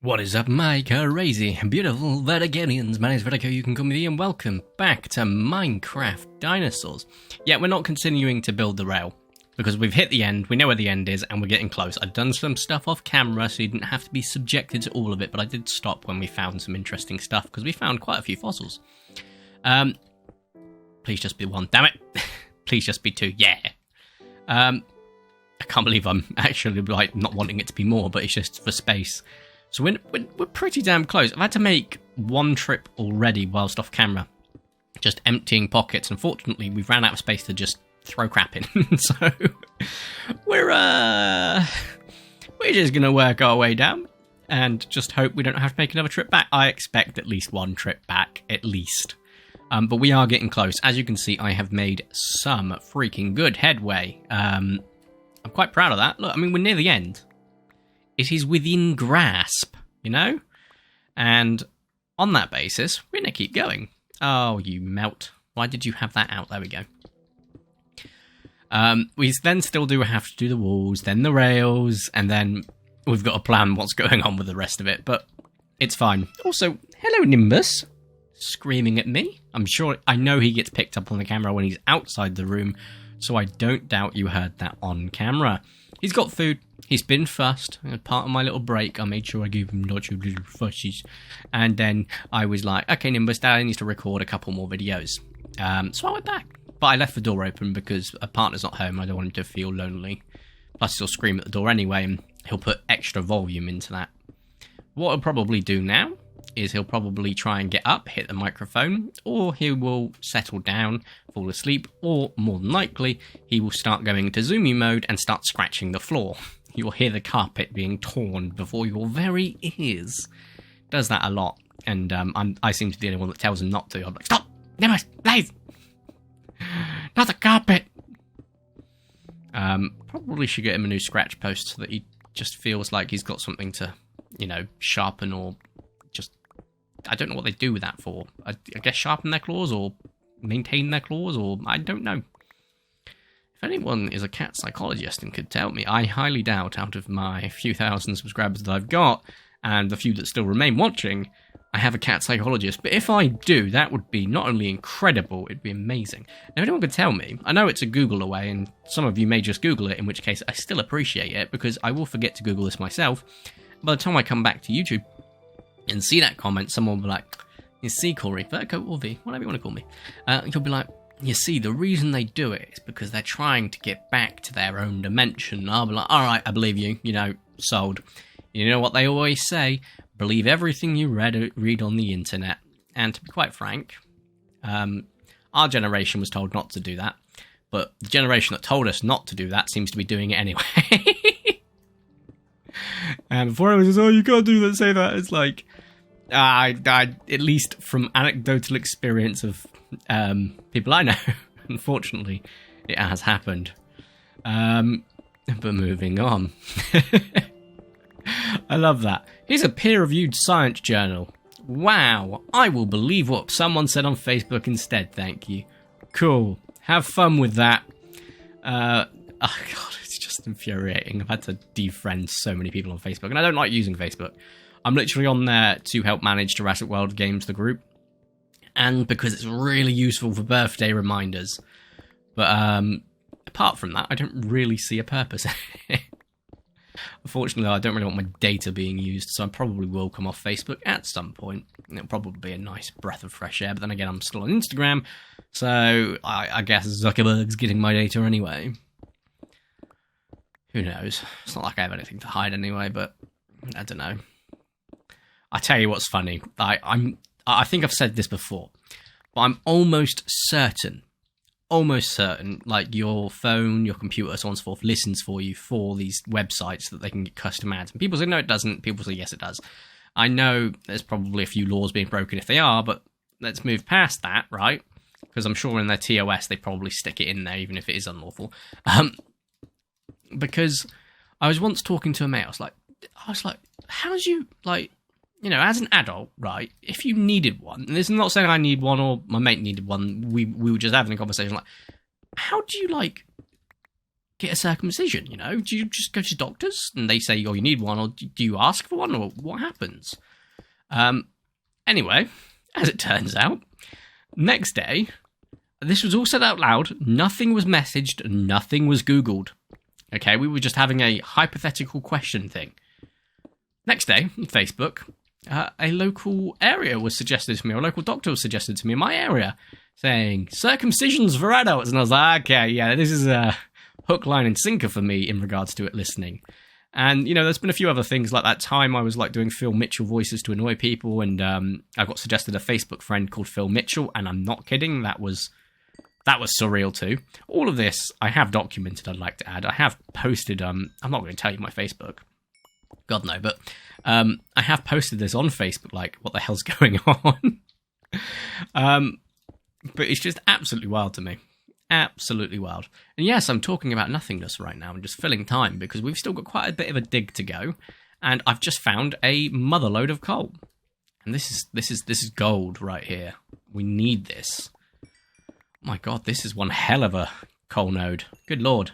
What is up, my crazy, beautiful Verticanians? My name is Vertico, you can call me the, and welcome back to Minecraft Dinosaurs. Yeah, we're not continuing to build the rail, because we've hit the end, we know where the end is, and we're getting close. I've done some stuff off camera, so you didn't have to be subjected to all of it, but I did stop when we found some interesting stuff, because we found quite a few fossils. Please just be one, damn it. Please just be two, yeah. I can't believe I'm actually, like, not wanting it to be more, but it's just for space. So we're pretty damn close. I've had to make one trip already whilst off camera, just emptying pockets. Unfortunately, we've ran out of space to just throw crap in. So we're just gonna work our way down and just hope we don't have to make another trip back. I expect at least one trip back, at least. But we are getting close. As you can see, I have made some freaking good headway. I'm quite proud of that. Look, I mean, we're near the end. It is within grasp, you know? And on that basis, we're going to keep going. Oh, you melt. Why did you have that out? There we go. We then still do have to do the walls, then the rails, and then we've got to plan what's going on with the rest of it, but it's fine. Also, hello, Nimbus. Screaming at me. I know he gets picked up on the camera when he's outside the room, so I don't doubt you heard that on camera. He's got food. He's been fussed. Part of my little break, I made sure I gave him lots of little fusses. And then I was like, okay, Nimbus, Dad needs to record a couple more videos. So I went back. But I left the door open because a partner's not home. I don't want him to feel lonely. Plus, he'll scream at the door anyway, and he'll put extra volume into that. What he'll probably do now is he'll probably try and get up, hit the microphone, or he will settle down, fall asleep, or more than likely, he will start going into zoomy mode and start scratching the floor. You'll hear the carpet being torn before your very ears. Does that a lot, and I seem to be the only one that tells him not to. I'm like, stop! Never! Please! Not the carpet! Probably should get him a new scratch post so that he just feels like he's got something to, you know, sharpen or just... I don't know what they do with that for. I guess sharpen their claws or maintain their claws, or I don't know. If anyone is a cat psychologist and could tell me, I highly doubt out of my few thousand subscribers that I've got, and the few that still remain watching, I have a cat psychologist. But if I do, that would be not only incredible, it'd be amazing. Now, if anyone could tell me, I know it's a Google away, and some of you may just Google it, in which case I still appreciate it, because I will forget to Google this myself. By the time I come back to YouTube and see that comment, someone will be like, you see, Corey, Vertico or V, whatever you want to call me, you'll be like, you see, the reason they do it is because they're trying to get back to their own dimension. I'll be like, alright, I believe you, you know, sold. You know what they always say, believe everything you read on the internet. And to be quite frank, our generation was told not to do that, but the generation that told us not to do that seems to be doing it anyway. And before I was just, oh, you can't do that, say that, it's like, I at least from anecdotal experience of people I know, unfortunately, it has happened. But moving on. I love that. Here's a peer-reviewed science journal. Wow, I will believe what someone said on Facebook instead, thank you. Cool. Have fun with that. Oh god, it's just infuriating. I've had to defriend so many people on Facebook, and I don't like using Facebook. I'm literally on there to help manage Jurassic World Games, the group, and because it's really useful for birthday reminders. But apart from that, I don't really see a purpose. Unfortunately, I don't really want my data being used, so I probably will come off Facebook at some point. It'll probably be a nice breath of fresh air, but then again, I'm still on Instagram, so I guess Zuckerberg's getting my data anyway. Who knows? It's not like I have anything to hide anyway, but I don't know. I tell you what's funny. I think I've said this before, but I'm almost certain, like your phone, your computer, so on and so forth, listens for you for these websites so that they can get custom ads. And people say, no, it doesn't. People say, yes, it does. I know there's probably a few laws being broken if they are, but let's move past that, right? Because I'm sure in their TOS, they probably stick it in there, even if it is unlawful. Because I was once talking to a mate, I was like, how do you, like, you know, as an adult, right, if you needed one, and this is not saying I need one or my mate needed one, we were just having a conversation, like, how do you, like, get a circumcision, you know? Do you just go to doctors and they say, oh, you need one, or do you ask for one, or what happens? Anyway, as it turns out, next day, this was all said out loud, nothing was messaged, nothing was Googled. Okay, we were just having a hypothetical question thing. Next day, on Facebook, a local area was suggested to me, or a local doctor was suggested to me in my area, saying, circumcisions for adults. And I was like, okay, yeah, this is a hook, line, and sinker for me in regards to it listening. And, you know, there's been a few other things like that time I was like doing Phil Mitchell voices to annoy people, and I got suggested a Facebook friend called Phil Mitchell, and I'm not kidding, that was surreal too. All of this I have documented, I'd like to add. I have posted, I'm not going to tell you my Facebook. God no, but I have posted this on Facebook, like, what the hell's going on? But it's just absolutely wild to me. Absolutely wild. And yes, I'm talking about nothingness right now and just filling time because we've still got quite a bit of a dig to go. And I've just found a mother load of coal. And this is gold right here. We need this. Oh my god, this is one hell of a coal node. Good lord.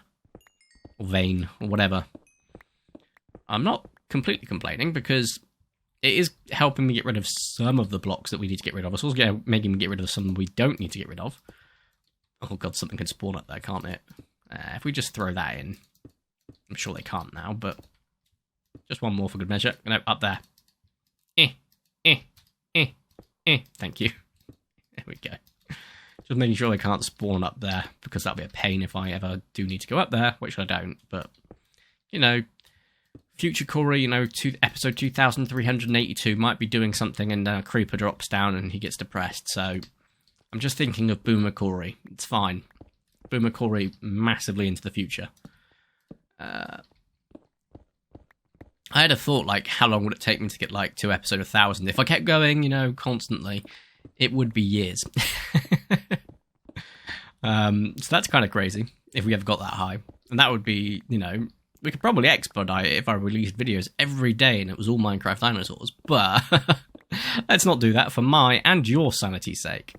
Or vein, or whatever. I'm not completely complaining because it is helping me get rid of some of the blocks that we need to get rid of. It's also making me get rid of some we don't need to get rid of. Oh god, something can spawn up there, can't it? If we just throw that in. I'm sure they can't now, but just one more for good measure. No, up there. Thank you. There we go. Just making sure they can't spawn up there, because that'll be a pain if I ever do need to go up there, which I don't. But, you know, future Corey, you know, episode 2382 might be doing something and a creeper drops down and he gets depressed, so I'm just thinking of Boomer Corey. It's fine. Boomer Corey massively into the future. I had a thought, like, how long would it take me to get, like, to episode 1000? If I kept going, you know, constantly, it would be years. So that's kind of crazy, if we ever got that high. And that would be, you know, we could probably expedite it if I released videos every day and it was all Minecraft dinosaurs. But let's not do that for my and your sanity's sake.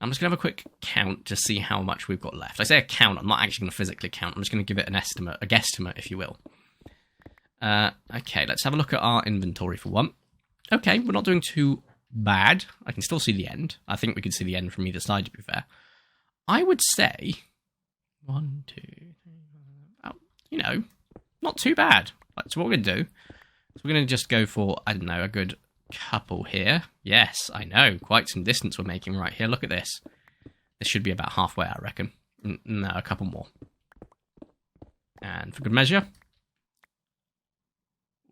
I'm just going to have a quick count to see how much we've got left. I say a count, I'm not actually going to physically count. I'm just going to give it an estimate, a guesstimate, if you will. Okay, let's have a look at our inventory for one. Okay, we're not doing too bad. I can still see the end. I think we can see the end from either side, to be fair. I would say 1, 2, 3, 4, you know, not too bad. So what we're going to do is we're going to just go for, I don't know, a good couple here. Yes, I know, quite some distance we're making right here. Look at this. This should be about halfway, I reckon. No, a couple more. And for good measure.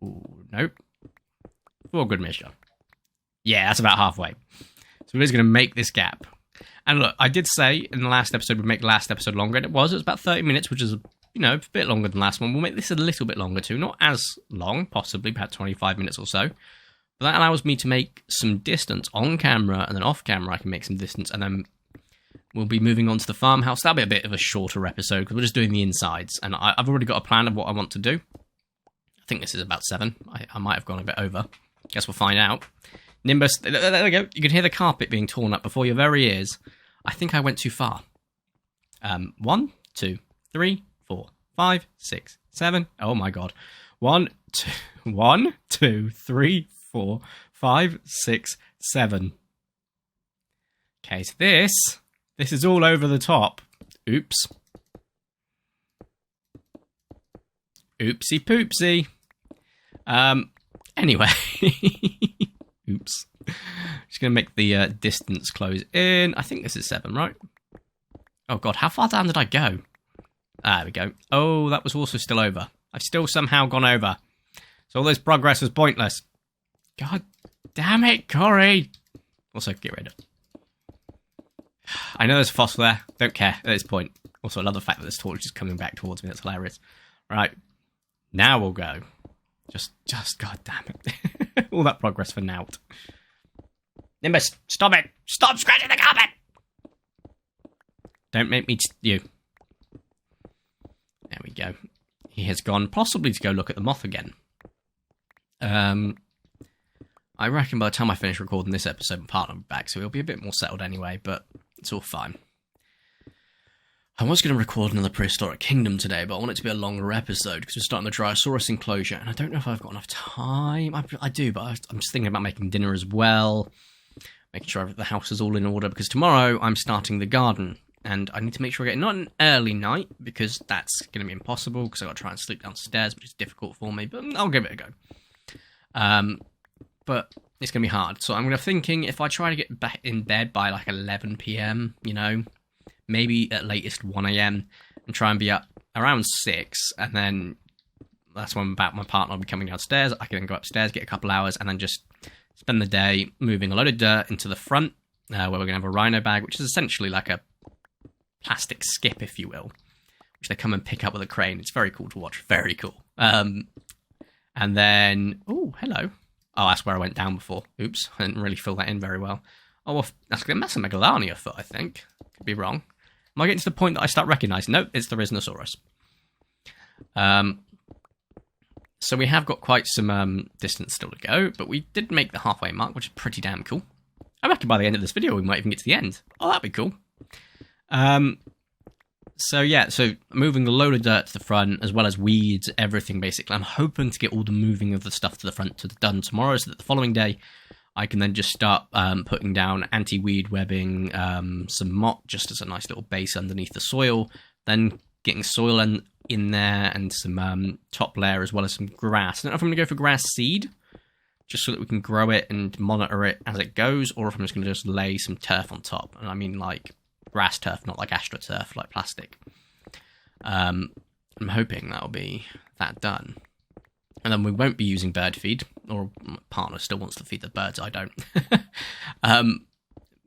Ooh, nope. For good measure. Yeah, that's about halfway. So we're just going to make this gap. And look, I did say in the last episode we'd make the last episode longer, and it was about 30 minutes, which is, you know, a bit longer than the last one. We'll make this a little bit longer too. Not as long, possibly, about 25 minutes or so. But that allows me to make some distance on camera, and then off camera I can make some distance, and then we'll be moving on to the farmhouse. That'll be a bit of a shorter episode, because we're just doing the insides, and I've already got a plan of what I want to do. I think this is about 7. I might have gone a bit over. Guess we'll find out. Nimbus, there we go. You can hear the carpet being torn up before your very ears. I think I went too far. 1, 2, 3, 4, 5, 6, 7. Oh my god. 1, 2, 3, 4, 5, 6, 7. Okay, so this is all over the top. Oops. Oopsie poopsie. Anyway. Oops. Just going to make the distance close in. I think this is 7, right? Oh god, how far down did I go? Ah, there we go. Oh, that was also still over. I've still somehow gone over. So all this progress was pointless. God damn it, Corey! Also, get rid of it. I know there's a fossil there. Don't care at this point. Also, I love the fact that this torch is coming back towards me. That's hilarious. Right. Now we'll go. Just god damn it. All that progress for nout. Nimbus, stop it! Stop scratching the carpet! Don't make me you. There we go. He has gone possibly to go look at the moth again. I reckon by the time I finish recording this episode, my partner will be back, so he'll be a bit more settled anyway, but it's all fine. I was going to record another Prehistoric Kingdom today, but I want it to be a longer episode because we're starting the Dinosaurs enclosure, and I don't know if I've got enough time. I do, but I'm just thinking about making dinner as well, making sure the house is all in order, because tomorrow I'm starting the garden, and I need to make sure I get not an early night, because that's going to be impossible, because I've got to try and sleep downstairs, which is difficult for me, but I'll give it a go. But it's going to be hard, so I'm thinking if I try to get back in bed by like 11 p.m, you know, maybe at latest 1 a.m, and try and be up around 6, and then that's when my partner will be coming downstairs. I can then go upstairs, get a couple hours, and then just spend the day moving a load of dirt into the front, where we're going to have a rhino bag, which is essentially like a plastic skip, if you will, which they come and pick up with a crane. It's very cool to watch, very cool. And then, oh, hello. Oh, that's where I went down before. Oops, I didn't really fill that in very well. Oh, well, that's a Megalania foot, I think. Could be wrong. Am I getting to the point that I start recognising? No, it's the Dinosaurs. So we have got quite some distance still to go, but we did make the halfway mark, which is pretty damn cool. I reckon by the end of this video we might even get to the end. Oh, that'd be cool. So yeah, so moving a load of dirt to the front, as well as weeds, everything basically. I'm hoping to get all the moving of the stuff to the front done tomorrow, so that the following day I can then just start putting down anti-weed webbing, some mop just as a nice little base underneath the soil, then getting soil in there and some top layer as well as some grass. I don't know if I'm going to go for grass seed, just so that we can grow it and monitor it as it goes, or if I'm just going to just lay some turf on top. And I mean like grass turf, not like astroturf, like plastic. I'm hoping that'll be that done. And then we won't be using bird feed, or my partner still wants to feed the birds, I don't.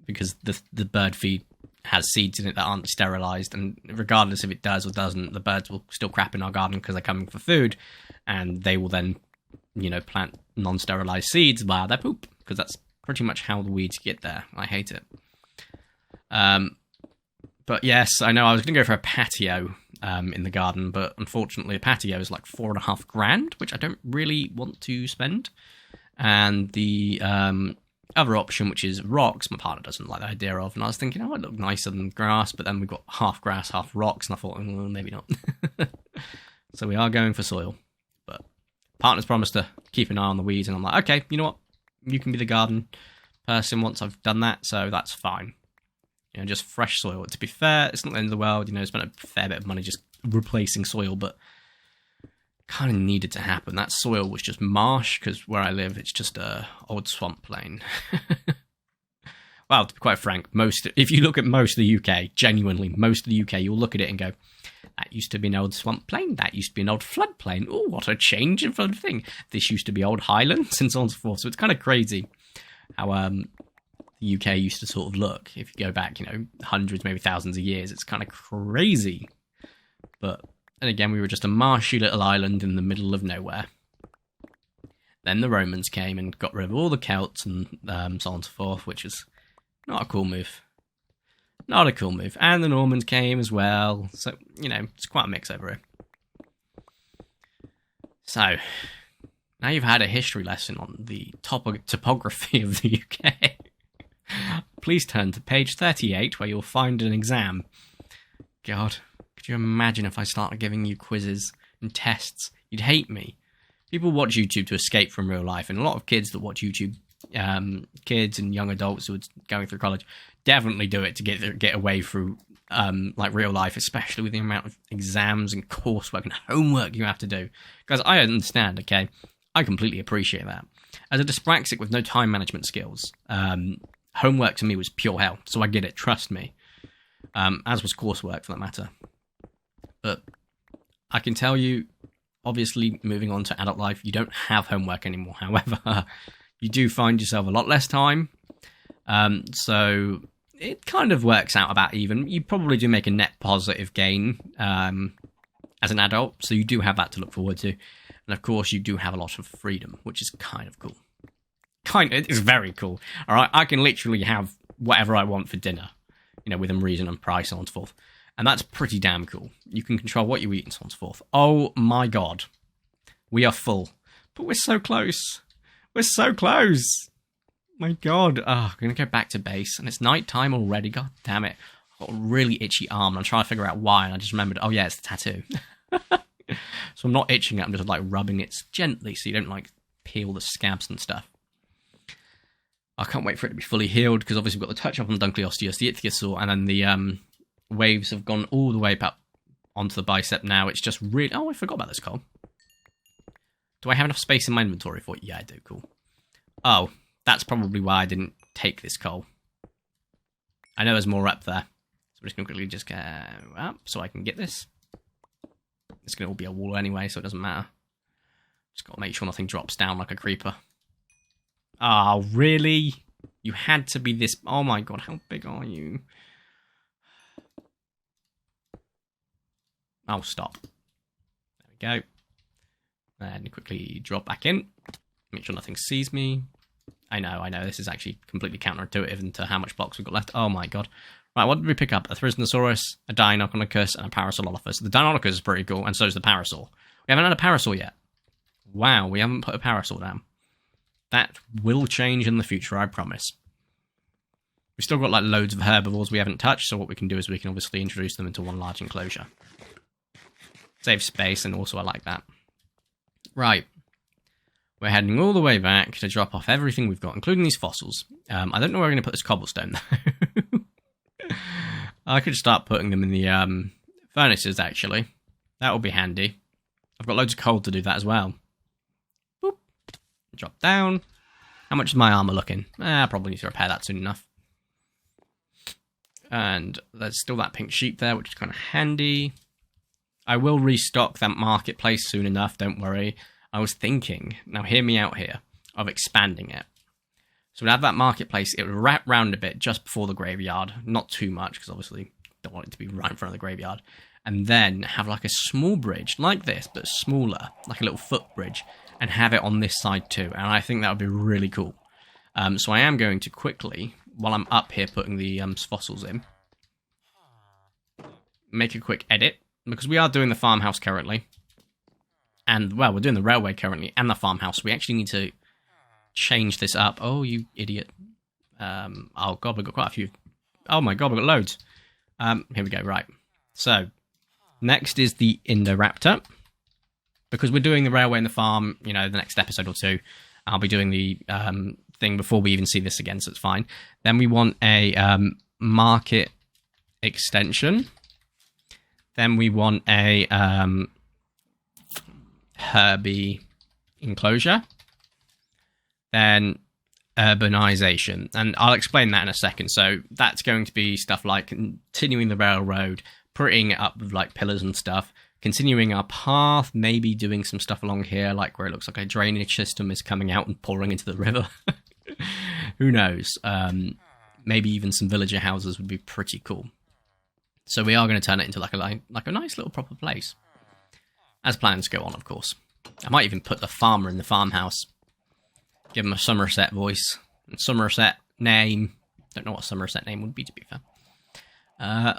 Because the bird feed has seeds in it that aren't sterilised, and regardless if it does or doesn't, the birds will still crap in our garden because they're coming for food, and they will then, you know, plant non-sterilised seeds via their poop, because that's pretty much how the weeds get there. I hate it. But yes, I know I was going to go for a patio in the garden, but unfortunately a patio is like $4,500, which I don't really want to spend. And the other option, which is rocks, my partner doesn't like the idea of, and I was thinking, oh, it look nicer than grass, but then we've got half grass, half rocks, and I thought, well, maybe not. So we are going for soil, but partner's promised to keep an eye on the weeds, and I'm like, okay, you know what, you can be the garden person once I've done that, so that's fine. You know, just fresh soil. To be fair, it's not the end of the world. You know, spent a fair bit of money just replacing soil, but kind of needed to happen. That soil was just marsh, because where I live, it's just a old swamp plain. Well, to be quite frank, if you look at most of the UK, genuinely, most of the UK, you'll look at it and go, that used to be an old swamp plain, that used to be an old flood plain. Oh, what a change in front of thing. This used to be old highlands, and so on and so forth. So it's kind of crazy how the UK used to sort of look. If you go back, you know, hundreds, maybe thousands of years, it's kind of crazy. But, and again, we were just a marshy little island in the middle of nowhere. Then the Romans came and got rid of all the Celts and so on and so forth, which is not a cool move. Not a cool move. And the Normans came as well. So, you know, it's quite a mix over here. So, now you've had a history lesson on the topography of the UK. Please turn to page 38, where you'll find an exam. God, could you imagine if I started giving you quizzes and tests? You'd hate me. People watch YouTube to escape from real life, and a lot of kids that watch YouTube, kids and young adults who are going through college, definitely do it to get away through like real life, especially with the amount of exams and coursework and homework you have to do. Because I understand, okay? I completely appreciate that. As a dyspraxic with no time management skills, homework to me was pure hell, so I get it, trust me. As was coursework, for that matter. But I can tell you, obviously, moving on to adult life, you don't have homework anymore. However, you do find yourself a lot less time. So it kind of works out about even. You probably do make a net positive gain as an adult, so you do have that to look forward to. And of course, you do have a lot of freedom, which is kind of cool. It's very cool. All right, I can literally have whatever I want for dinner, you know, within reason and price, and so on and so forth. And that's pretty damn cool. You can control what you eat and so on and so forth. Oh my god. We are full. But we're so close. We're so close. My god. Oh, I'm going to go back to base. And it's night time already. God damn it. got a really itchy arm, and I'm trying to figure out why, and I just remembered, oh yeah, it's the tattoo. So I'm not itching it, I'm just like rubbing it gently so you don't like peel the scabs and stuff. I can't wait for it to be fully healed, because obviously we've got the touch up on the Dunkleosteus, the Ichthyosaur, and then the waves have gone all the way up onto the bicep now. It's just really... Oh, I forgot about this coal. Do I have enough space in my inventory for it? Yeah, I do. Cool. Oh, that's probably why I didn't take this coal. I know there's more up there. So I'm just going to quickly just go up so I can get this. It's going to all be a wall anyway, so it doesn't matter. Just got to make sure nothing drops down like a creeper. Oh, really? You had to be this... Oh my god, how big are you? Oh, stop. There we go. And quickly drop back in. Make sure nothing sees me. I know. This is actually completely counterintuitive into how much blocks we've got left. Oh my god. Right, what did we pick up? A Thrysnosaurus, a Deinonychus, and a Parasaurolophus. The Deinonychus is pretty cool, and so is the Parasaur. We haven't had a Parasaur yet. Wow, we haven't put a Parasaur down. That will change in the future, I promise. We've still got like loads of herbivores we haven't touched, so what we can do is we can obviously introduce them into one large enclosure. Save space, and also I like that. Right. We're heading all the way back to drop off everything we've got, including these fossils. I don't know where we're going to put this cobblestone, though. I could start putting them in the furnaces, actually. That would be handy. I've got loads of coal to do that as well. Boop. Drop down. How much is my armor looking? I probably need to repair that soon enough. And there's still that pink sheep there, which is kind of handy. I will restock that marketplace soon enough, don't worry. I was thinking, now hear me out here, of expanding it. So we'd have that marketplace, it would wrap round a bit just before the graveyard. Not too much, because obviously don't want it to be right in front of the graveyard. And then have like a small bridge, like this, but smaller, like a little footbridge, and have it on this side too. And I think that would be really cool. So I am going to quickly, while I'm up here putting the fossils in, make a quick edit, because we are doing the farmhouse currently. And, well, we're doing the railway currently and the farmhouse. We actually need to change this up. Oh, you idiot. Oh, God, we've got quite a few. Oh, my God, we've got loads. Here we go, right. So, next is the Indoraptor. Because we're doing the railway and the farm, you know, the next episode or two, I'll be doing the thing before we even see this again, so it's fine. Then we want a market extension. Then we want a... Herbie enclosure, then urbanization, and I'll explain that in a second. So that's going to be stuff like continuing the railroad, putting it up with like pillars and stuff, continuing our path, maybe doing some stuff along here, like where it looks like a drainage system is coming out and pouring into the river. Who knows? Maybe even some villager houses would be pretty cool. So we are going to turn it into like a nice little proper place. As plans go on, of course. I might even put the farmer in the farmhouse. Give him a Somerset voice. And Somerset name. Don't know what a Somerset name would be, to be fair. I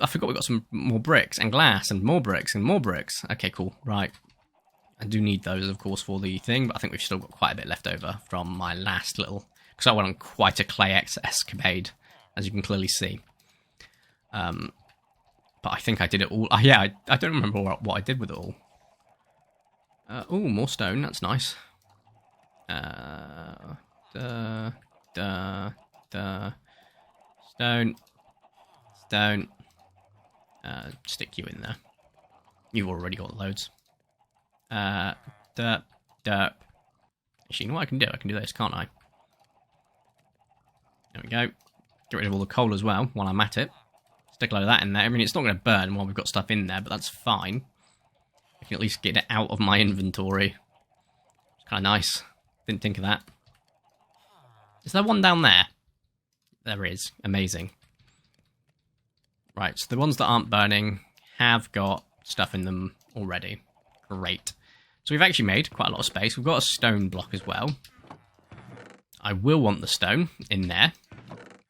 forgot we got some more bricks and glass and more bricks and more bricks. Okay, cool. Right. I do need those, of course, for the thing, but I think we've still got quite a bit left over from my last little... Because I went on quite a clay escapade, as you can clearly see. But I think I did it all. Yeah, I don't remember what I did with it all. Oh, more stone. That's nice. Stone. Stone. Stick you in there. You've already got loads. Derp. Derp. Actually, you know what I can do? I can do this, can't I? There we go. Get rid of all the coal as well while I'm at it. Stick a load of that in there. I mean, it's not going to burn while we've got stuff in there, but that's fine. I can at least get it out of my inventory. It's kind of nice. Didn't think of that. Is there one down there? There is. Amazing. Right, so the ones that aren't burning have got stuff in them already. Great. So we've actually made quite a lot of space. We've got a stone block as well. I will want the stone in there.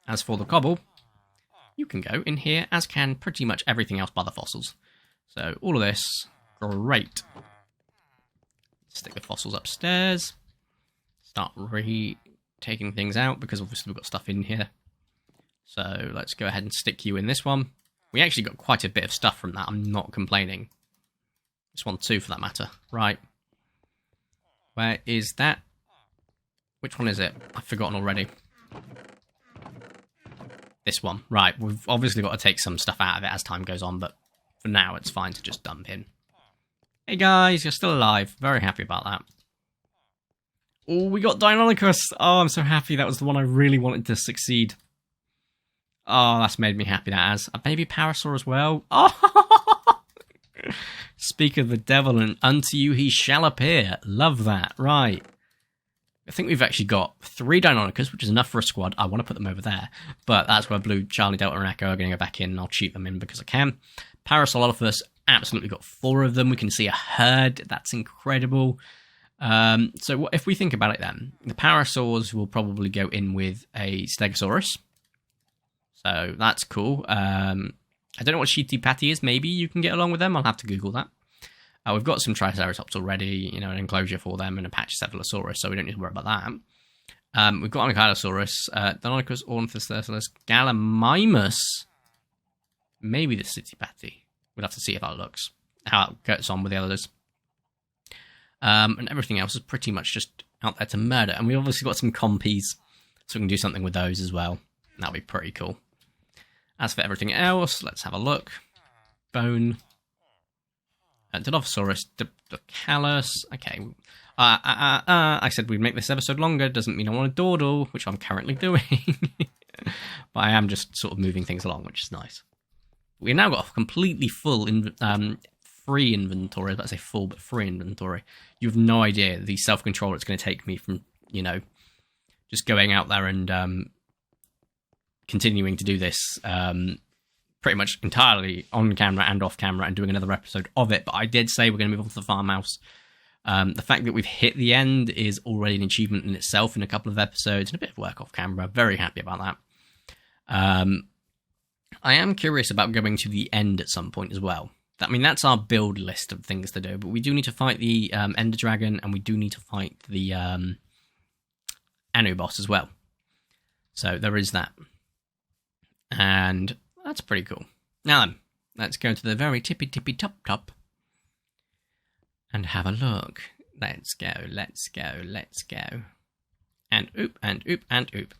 As for the cobble, you can go in here, as can pretty much everything else by the fossils. So all of this, great. Stick the fossils upstairs. Start taking things out, because obviously we've got stuff in here. So let's go ahead and stick you in this one. We actually got quite a bit of stuff from that. I'm not complaining. This one too, for that matter. Right. Where is that? Which one is it? I've forgotten already. This one. Right. We've obviously got to take some stuff out of it as time goes on, but for now it's fine to just dump in. Hey guys, you're still alive. Very happy about that. Oh, we got Deinonychus. Oh, I'm so happy. That was the one I really wanted to succeed. Oh, that's made me happy, that has. A baby parasaur as well. Oh! Speak of the devil, and unto you he shall appear. Love that. Right. I think we've actually got 3 Deinonychus, which is enough for a squad. I want to put them over there. But that's where Blue, Charlie, Delta, and Echo are going to go back in, and I'll cheat them in because I can. Parasaurolophus, absolutely got 4 of them. We can see a herd. That's incredible. So if we think about it then, the parasaurs will probably go in with a Stegosaurus. So that's cool. I don't know what Shitty-Patty is. Maybe you can get along with them. I'll have to Google that. We've got some Triceratops already, you know, an enclosure for them, and a Pachycephalosaurus, so we don't need to worry about that. We've got Ankylosaurus, Deinonychus, Ornithocercus, Gallimimus. Maybe the Shitty-Patty. We'll have to see if that looks, how it gets on with the others. And everything else is pretty much just out there to murder. And we've obviously got some compies, so we can do something with those as well. That'll be pretty cool. As for everything else, let's have a look. Bone. Dilophosaurus, Dicalus. Okay. I said we'd make this episode longer. Doesn't mean I want to dawdle, which I'm currently doing. But I am just sort of moving things along, which is nice. We've now got a completely full, free inventory. I was about to say full, but free inventory. You have no idea the self-control it's going to take me from, you know, just going out there and continuing to do this pretty much entirely on camera and off camera and doing another episode of it. But I did say we're going to move on to the farmhouse. The fact that we've hit the end is already an achievement in itself in a couple of episodes and a bit of work off camera. Very happy about that. I am curious about going to the end at some point as well. I mean, that's our build list of things to do, but we do need to fight the Ender Dragon, and we do need to fight the Anu boss as well. So there is that. And that's pretty cool. Now then, let's go to the very tippy top and have a look. Let's go. And oop, and oop, and oop.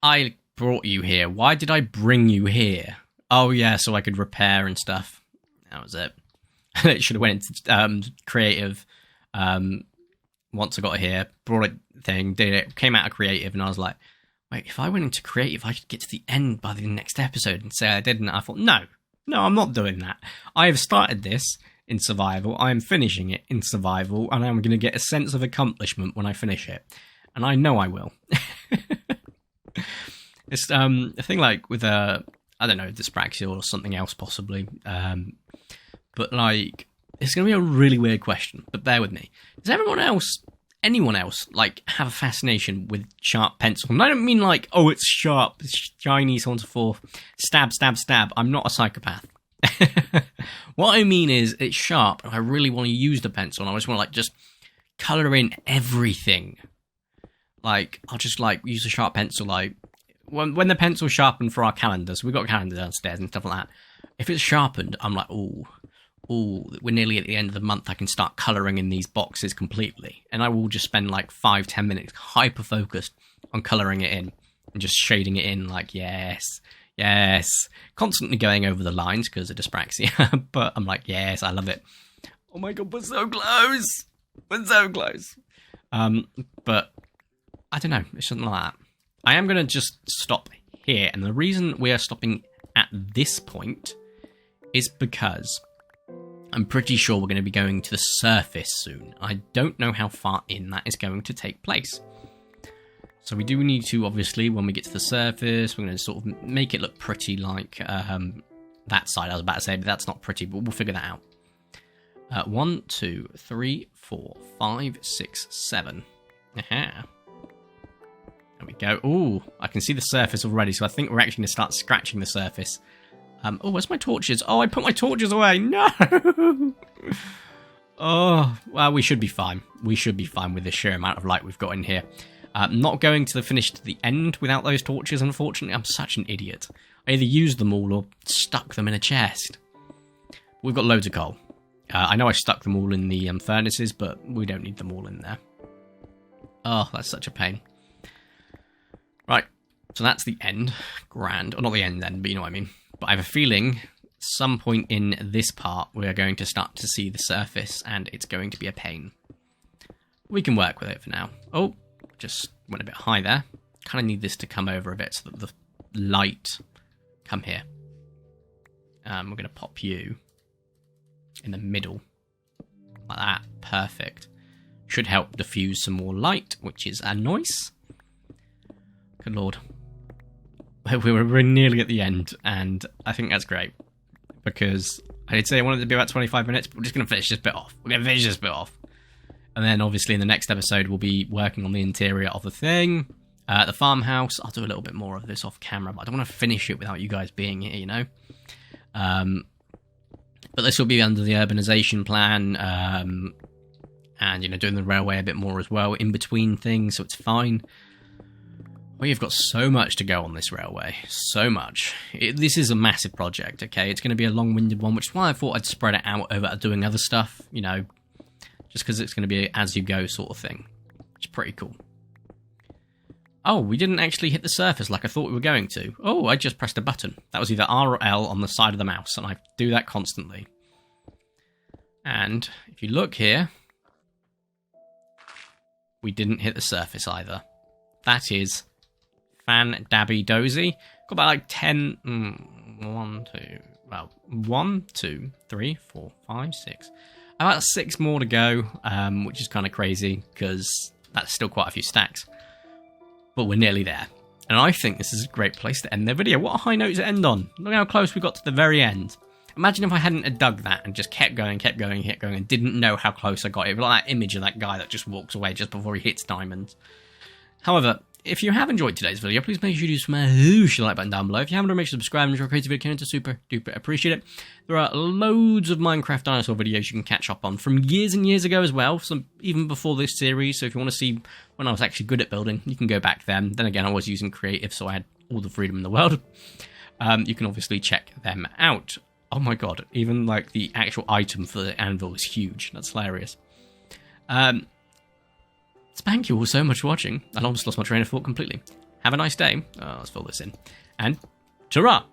I brought you here. Why did I bring you here? Oh yeah, so I could repair and stuff. That was it. It should have went into creative once I got here, brought a thing, did it, came out of creative, and I was like, wait, if I went into creative, I could get to the end by the next episode and say I didn't. I thought, no, I'm not doing that. I have started this in survival, I am finishing it in survival, and I'm going to get a sense of accomplishment when I finish it. And I know I will. It's a thing like with I don't know, dyspraxia or something else possibly. But like, it's going to be a really weird question, but bear with me. Does anyone else, like, have a fascination with sharp pencil? And I don't mean like, oh, it's sharp, it's shiny, so on and so forth. Stab, stab, stab. I'm not a psychopath. What I mean is, it's sharp, and I really want to use the pencil, and I just want to, like, just colour in everything. Like, I'll just, like, use a sharp pencil, like, when the pencil's sharpened for our calendar, so we've got a calendar downstairs and stuff like that. If it's sharpened, I'm like, ooh, we're nearly at the end of the month, I can start colouring in these boxes completely. And I will just spend like 5-10 minutes hyper-focused on colouring it in and just shading it in like, yes, constantly going over the lines because of dyspraxia. But I'm like, yes, I love it. Oh my god, we're so close. But I don't know, it's something like that. I am going to just stop here. And the reason we are stopping at this point is because I'm pretty sure we're going to be going to the surface soon. I don't know how far in that is going to take place. So we do need to, obviously, when we get to the surface, we're going to sort of make it look pretty like that side. I was about to say, but that's not pretty, but we'll figure that out. 1, 2, 3, 4, 5, 6, 7. Aha. There we go. Ooh, I can see the surface already, so I think we're actually going to start scratching the surface. Oh, where's my torches? Oh, I put my torches away. No! Oh, well, we should be fine. We should be fine with the sheer amount of light we've got in here. Not going to finish to the end without those torches, unfortunately. I'm such an idiot. I either used them all or stuck them in a chest. We've got loads of coal. I know I stuck them all in the furnaces, but we don't need them all in there. Oh, that's such a pain. Right, so that's the end. Grand. Or not the end then, but you know what I mean. But I have a feeling some point in this part we are going to start to see the surface, and it's going to be a pain. We can work with it for now. Oh, just went a bit high there. Kind of need this to come over a bit so that the light come here. We're going to pop you in the middle. Like that. Perfect. Should help diffuse some more light, which is a nice. Good lord. We're nearly at the end, and I think that's great. Because I did say I wanted it to be about 25 minutes, but we're just going to finish this bit off. We're going to finish this bit off. And then, obviously, in the next episode, we'll be working on the interior of the thing. The farmhouse. I'll do a little bit more of this off camera, but I don't want to finish it without you guys being here, you know? But this will be under the urbanization plan, and, you know, doing the railway a bit more as well, in between things, so it's fine. We've got so much to go on this railway. So much. This is a massive project, okay? It's going to be a long-winded one, which is why I thought I'd spread it out over doing other stuff, you know, just because it's going to be as-you-go sort of thing. Which is pretty cool. Oh, we didn't actually hit the surface like I thought we were going to. Oh, I just pressed a button. That was either R or L on the side of the mouse, and I do that constantly. And if you look here, we didn't hit the surface either. That is fan-dabby-dozy. Got about like 10... 1, 2, 3, 4, 5, 6. About 6 more to go, which is kind of crazy, because that's still quite a few stacks. But we're nearly there. And I think this is a great place to end the video. What a high note to end on. Look how close we got to the very end. Imagine if I hadn't dug that and just kept going, and didn't know how close I got. It was like that image of that guy that just walks away just before he hits diamonds. However, if you have enjoyed today's video, please make sure you smash the like button down below. If you haven't, make sure to subscribe and enjoy creative video content, super duper appreciate it. There are loads of Minecraft dinosaur videos you can catch up on from years and years ago as well, some even before this series. So if you want to see when I was actually good at building, you can go back then. Then again, I was using creative, so I had all the freedom in the world. You can obviously check them out. Oh my god, even like the actual item for the anvil is huge. That's hilarious. Thank you all so much for watching. I almost lost my train of thought completely. Have a nice day. Let's fill this in. And ta-ra!